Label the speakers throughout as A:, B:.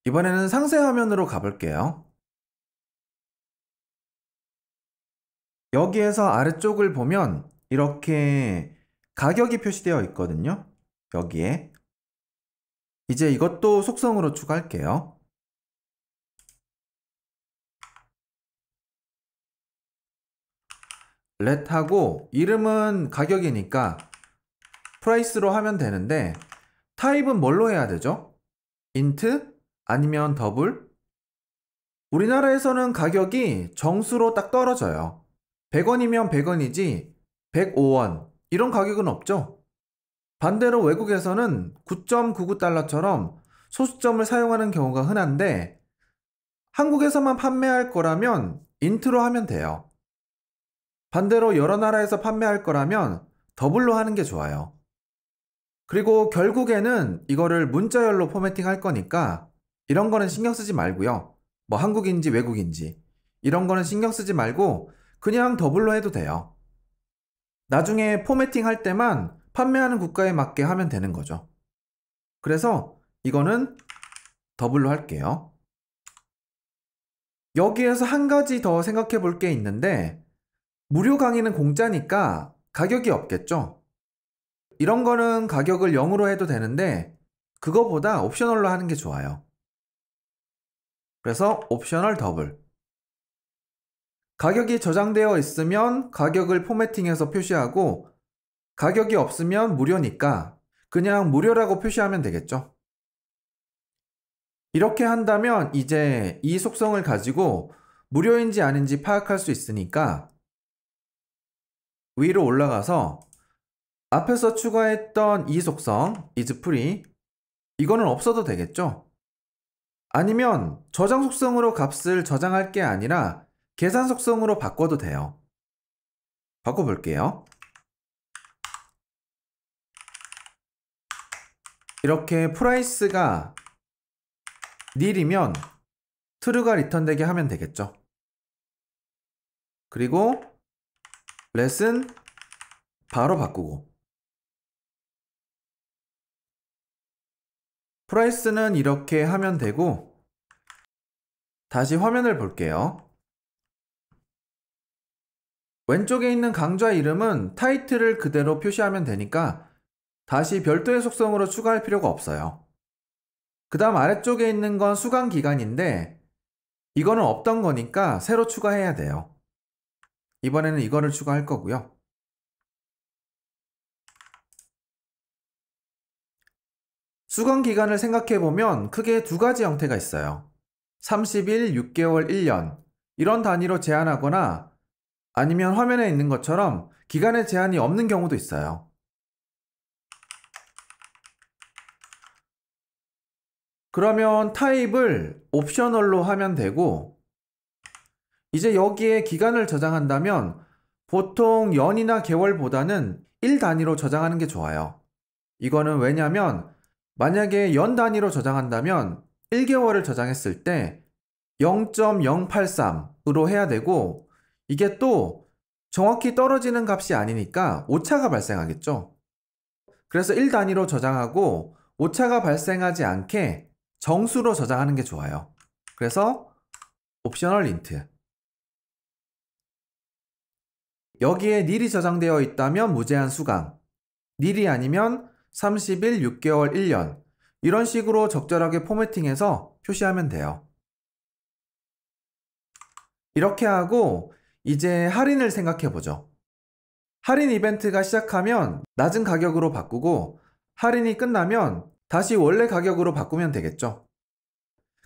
A: 이번에는 상세 화면으로 가볼게요. 여기에서 아래쪽을 보면 이렇게 가격이 표시되어 있거든요. 여기에. 이제 이것도 속성으로 추가할게요. let하고 이름은 가격이니까 price로 하면 되는데 타입은 뭘로 해야 되죠? int? 아니면 더블? 우리나라에서는 가격이 정수로 딱 떨어져요. 100원이면 100원이지 105원 이런 가격은 없죠. 반대로 외국에서는 9.99달러처럼 소수점을 사용하는 경우가 흔한데 한국에서만 판매할 거라면 인트로 하면 돼요. 반대로 여러 나라에서 판매할 거라면 더블로 하는 게 좋아요. 그리고 결국에는 이거를 문자열로 포매팅 할 거니까 이런 거는 신경 쓰지 말고요. 뭐 한국인지 외국인지 이런 거는 신경 쓰지 말고 그냥 더블로 해도 돼요. 나중에 포매팅 할 때만 판매하는 국가에 맞게 하면 되는 거죠. 그래서 이거는 더블로 할게요. 여기에서 한 가지 더 생각해 볼 게 있는데 무료 강의는 공짜니까 가격이 없겠죠? 이런 거는 가격을 0으로 해도 되는데 그거보다 옵셔널로 하는 게 좋아요. 그래서 옵셔널 더블. 가격이 저장되어 있으면 가격을 포매팅해서 표시하고 가격이 없으면 무료니까 그냥 무료라고 표시하면 되겠죠. 이렇게 한다면 이제 이 속성을 가지고 무료인지 아닌지 파악할 수 있으니까 위로 올라가서 앞에서 추가했던 이 속성 is free 이거는 없어도 되겠죠? 아니면 저장 속성으로 값을 저장할 게 아니라 계산 속성으로 바꿔도 돼요. 바꿔볼게요. 이렇게 price가 nil이면 true가 리턴되게 하면 되겠죠. 그리고 let은 바로 바꾸고 price는 이렇게 하면 되고 다시 화면을 볼게요. 왼쪽에 있는 강좌 이름은 타이틀을 그대로 표시하면 되니까 다시 별도의 속성으로 추가할 필요가 없어요. 그 다음 아래쪽에 있는 건 수강 기간인데 이거는 없던 거니까 새로 추가해야 돼요. 이번에는 이거를 추가할 거고요. 수강 기간을 생각해보면 크게 두 가지 형태가 있어요. 30일, 6개월, 1년 이런 단위로 제한하거나 아니면 화면에 있는 것처럼 기간의 제한이 없는 경우도 있어요. 그러면 타입을 옵셔널로 하면 되고 이제 여기에 기간을 저장한다면 보통 연이나 개월보다는 1 단위로 저장하는 게 좋아요. 이거는 왜냐면 만약에 연 단위로 저장한다면 1개월을 저장했을 때 0.083으로 해야 되고 이게 또 정확히 떨어지는 값이 아니니까 오차가 발생하겠죠. 그래서 1 단위로 저장하고 오차가 발생하지 않게 정수로 저장하는 게 좋아요. 그래서 옵셔널 인트 여기에 nil이 저장되어 있다면 무제한 수강 nil이 아니면 30일, 6개월, 1년 이런 식으로 적절하게 포매팅해서 표시하면 돼요. 이렇게 하고 이제 할인을 생각해 보죠. 할인 이벤트가 시작하면 낮은 가격으로 바꾸고 할인이 끝나면 다시 원래 가격으로 바꾸면 되겠죠.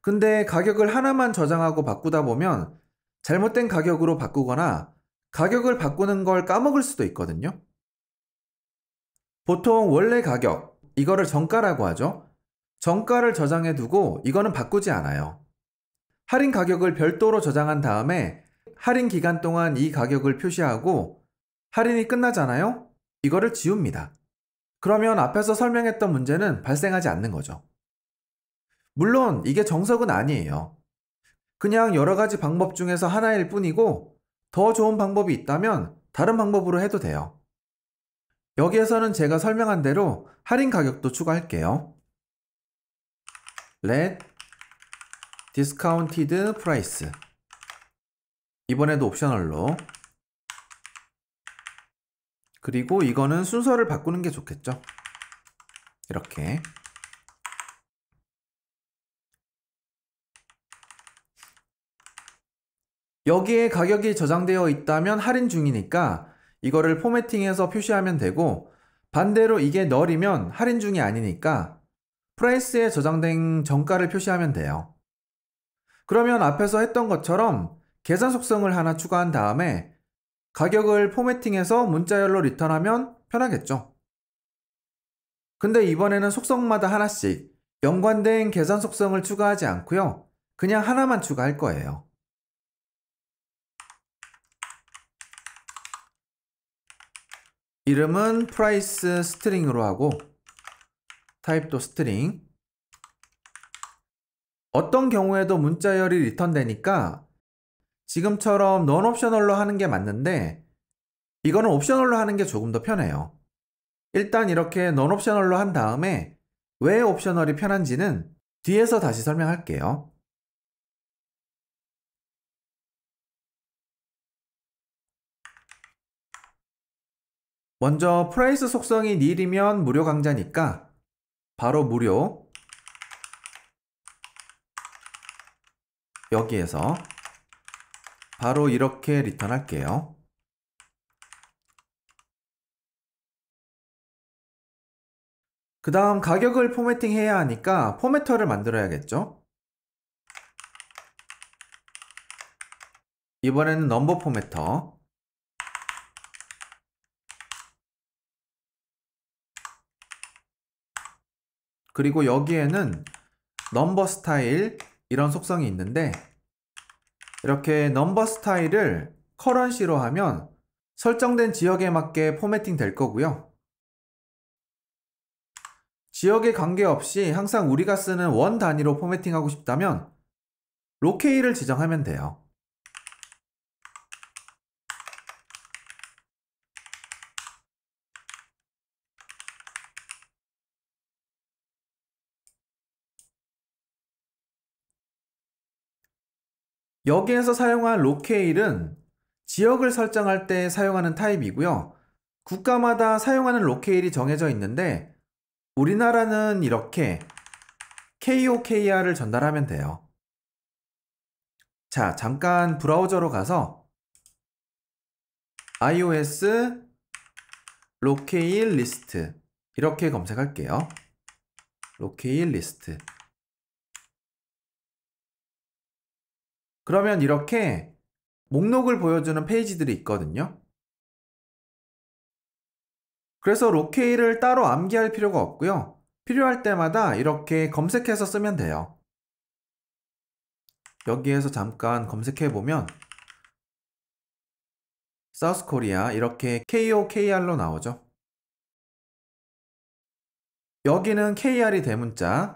A: 근데 가격을 하나만 저장하고 바꾸다 보면 잘못된 가격으로 바꾸거나 가격을 바꾸는 걸 까먹을 수도 있거든요. 보통 원래 가격, 이거를 정가라고 하죠. 정가를 저장해 두고 이거는 바꾸지 않아요. 할인 가격을 별도로 저장한 다음에 할인 기간 동안 이 가격을 표시하고 할인이 끝나잖아요? 이거를 지웁니다. 그러면 앞에서 설명했던 문제는 발생하지 않는 거죠. 물론 이게 정석은 아니에요. 그냥 여러 가지 방법 중에서 하나일 뿐이고 더 좋은 방법이 있다면 다른 방법으로 해도 돼요. 여기에서는 제가 설명한 대로 할인 가격도 추가할게요. let discounted price. 이번에도 옵셔널로. 그리고 이거는 순서를 바꾸는 게 좋겠죠. 이렇게. 여기에 가격이 저장되어 있다면 할인 중이니까 이거를 포매팅해서 표시하면 되고, 반대로 이게 널이면 할인 중이 아니니까 프라이스에 저장된 정가를 표시하면 돼요. 그러면 앞에서 했던 것처럼 계산 속성을 하나 추가한 다음에 가격을 포매팅해서 문자열로 리턴하면 편하겠죠. 근데 이번에는 속성마다 하나씩 연관된 계산 속성을 추가하지 않고요. 그냥 하나만 추가할 거예요. 이름은 price 스트링으로 하고 타입도 스트링. 어떤 경우에도 문자열이 리턴되니까 지금처럼 non 옵셔널로 하는 게 맞는데 이거는 옵셔널로 하는 게 조금 더 편해요. 일단 이렇게 non 옵셔널로 한 다음에 왜 옵셔널이 편한지는 뒤에서 다시 설명할게요. 먼저 프라이스 속성이 nil이면 무료 강좌니까 바로 무료. 여기에서 바로 이렇게 리턴할게요. 그 다음 가격을 포매팅 해야 하니까 포매터를 만들어야겠죠. 이번에는 넘버 포매터. 그리고 여기에는 넘버 스타일 이런 속성이 있는데 이렇게 넘버 스타일을 커런시로 하면 설정된 지역에 맞게 포매팅 될 거고요. 지역에 관계없이 항상 우리가 쓰는 원 단위로 포매팅하고 싶다면 로케이를 지정하면 돼요. 여기에서 사용한 로케일은 지역을 설정할 때 사용하는 타입이고요. 국가마다 사용하는 로케일이 정해져 있는데 우리나라는 이렇게 KOKR을 전달하면 돼요. 자, 잠깐 브라우저로 가서 iOS 로케일 리스트 이렇게 검색할게요. 로케일 리스트. 그러면 이렇게 목록을 보여주는 페이지들이 있거든요. 그래서 로케일을 따로 암기할 필요가 없고요. 필요할 때마다 이렇게 검색해서 쓰면 돼요. 여기에서 잠깐 검색해보면 사우스코리아 이렇게 KOKR로 나오죠. 여기는 KR이 대문자.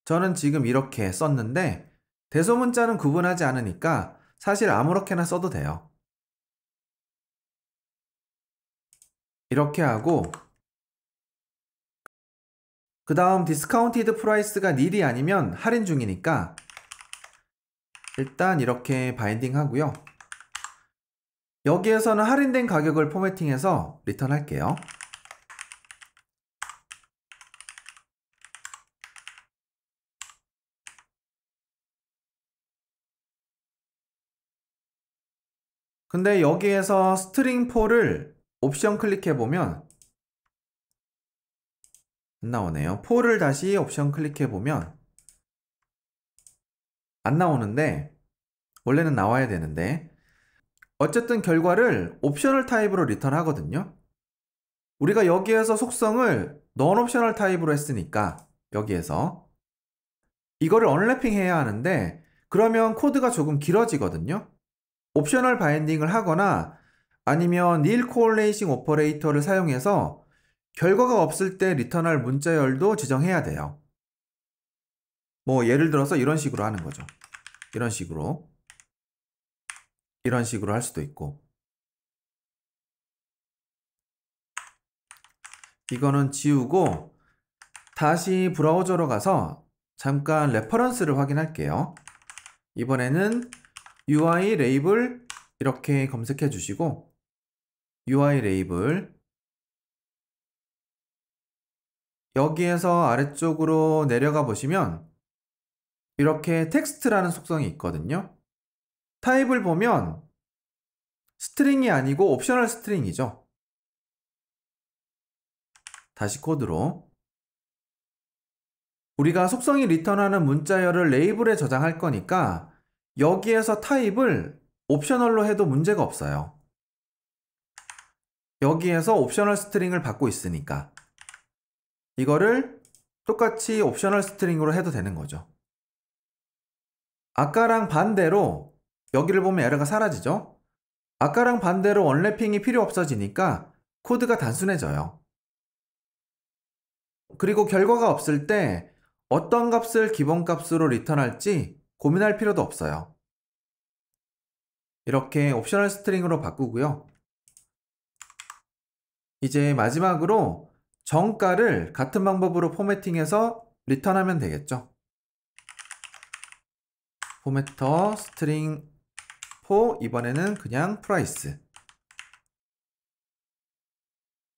A: 저는 지금 이렇게 썼는데 대소문자는 구분하지 않으니까 사실 아무렇게나 써도 돼요. 이렇게 하고 그 다음 디스카운티드 프라이스가 nil이 아니면 할인 중이니까 일단 이렇게 바인딩 하고요. 여기에서는 할인된 가격을 포매팅해서 리턴 할게요. 근데 여기에서 스트링 4를 옵션 클릭해보면 안 나오네요. 4를 다시 옵션 클릭해보면 안 나오는데 원래는 나와야 되는데 어쨌든 결과를 옵셔널 타입으로 리턴 하거든요. 우리가 여기에서 속성을 non 옵셔널 타입으로 했으니까 여기에서 이거를 언래핑 해야 하는데 그러면 코드가 조금 길어지거든요. 옵셔널 바인딩을 하거나 아니면 nil correlation 오퍼레이터를 사용해서 결과가 없을 때 리턴할 문자열도 지정해야 돼요. 뭐 예를 들어서 이런 식으로 하는 거죠. 이런 식으로 할 수도 있고 이거는 지우고 다시 브라우저로 가서 잠깐 레퍼런스를 확인할게요. 이번에는 UI 레이블 이렇게 검색해 주시고 UI 레이블 여기에서 아래쪽으로 내려가 보시면 이렇게 텍스트라는 속성이 있거든요. 타입을 보면 스트링이 아니고 옵셔널 스트링이죠. 다시 코드로 우리가 속성이 리턴하는 문자열을 레이블에 저장할 거니까 여기에서 타입을 옵셔널로 해도 문제가 없어요. 여기에서 옵셔널 스트링을 받고 있으니까 이거를 똑같이 옵셔널 스트링으로 해도 되는 거죠. 아까랑 반대로 여기를 보면 에러가 사라지죠? 아까랑 반대로 언래핑이 필요 없어지니까 코드가 단순해져요. 그리고 결과가 없을 때 어떤 값을 기본값으로 리턴할지 고민할 필요도 없어요. 이렇게 옵셔널 스트링으로 바꾸고요. 이제 마지막으로 정가를 같은 방법으로 포매팅해서 리턴하면 되겠죠. 포매터 스트링 포 이번에는 그냥 프라이스.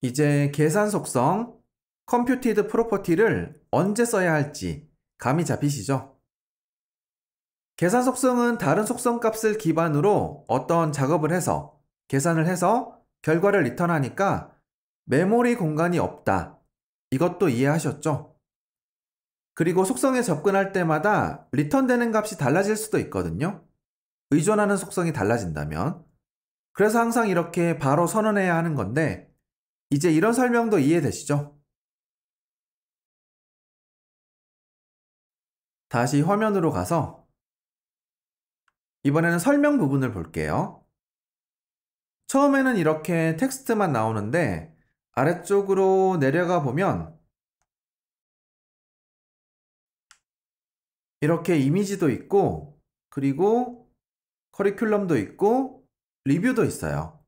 A: 이제 계산 속성 computed property를 언제 써야 할지 감이 잡히시죠? 계산 속성은 다른 속성 값을 기반으로 어떤 작업을 해서 계산을 해서 결과를 리턴하니까 메모리 공간이 없다. 이것도 이해하셨죠? 그리고 속성에 접근할 때마다 리턴되는 값이 달라질 수도 있거든요. 의존하는 속성이 달라진다면. 그래서 항상 이렇게 바로 선언해야 하는 건데 이제 이런 설명도 이해되시죠? 다시 화면으로 가서 이번에는 설명 부분을 볼게요. 처음에는 이렇게 텍스트만 나오는데 아래쪽으로 내려가 보면 이렇게 이미지도 있고 그리고 커리큘럼도 있고 리뷰도 있어요.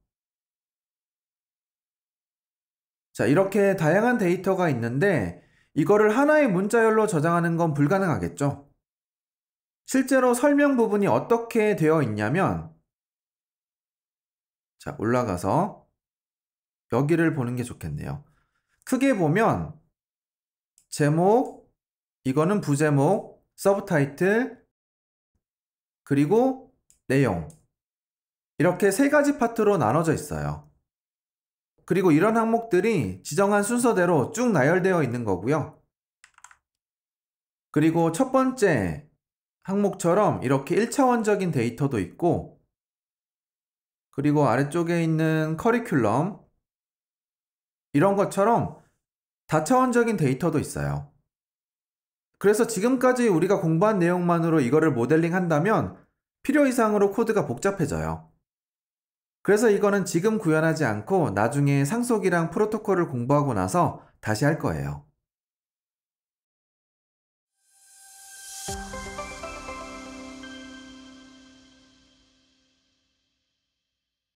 A: 자, 이렇게 다양한 데이터가 있는데 이거를 하나의 문자열로 저장하는 건 불가능하겠죠? 실제로 설명 부분이 어떻게 되어 있냐면 자, 올라가서 여기를 보는 게 좋겠네요. 크게 보면 제목, 이거는 부제목, 서브타이틀, 그리고 내용 이렇게 세 가지 파트로 나눠져 있어요. 그리고 이런 항목들이 지정한 순서대로 쭉 나열되어 있는 거고요. 그리고 첫 번째 항목처럼 이렇게 1차원적인 데이터도 있고 그리고 아래쪽에 있는 커리큘럼 이런 것처럼 다차원적인 데이터도 있어요. 그래서 지금까지 우리가 공부한 내용만으로 이거를 모델링 한다면 필요 이상으로 코드가 복잡해져요. 그래서 이거는 지금 구현하지 않고 나중에 상속이랑 프로토콜을 공부하고 나서 다시 할 거예요.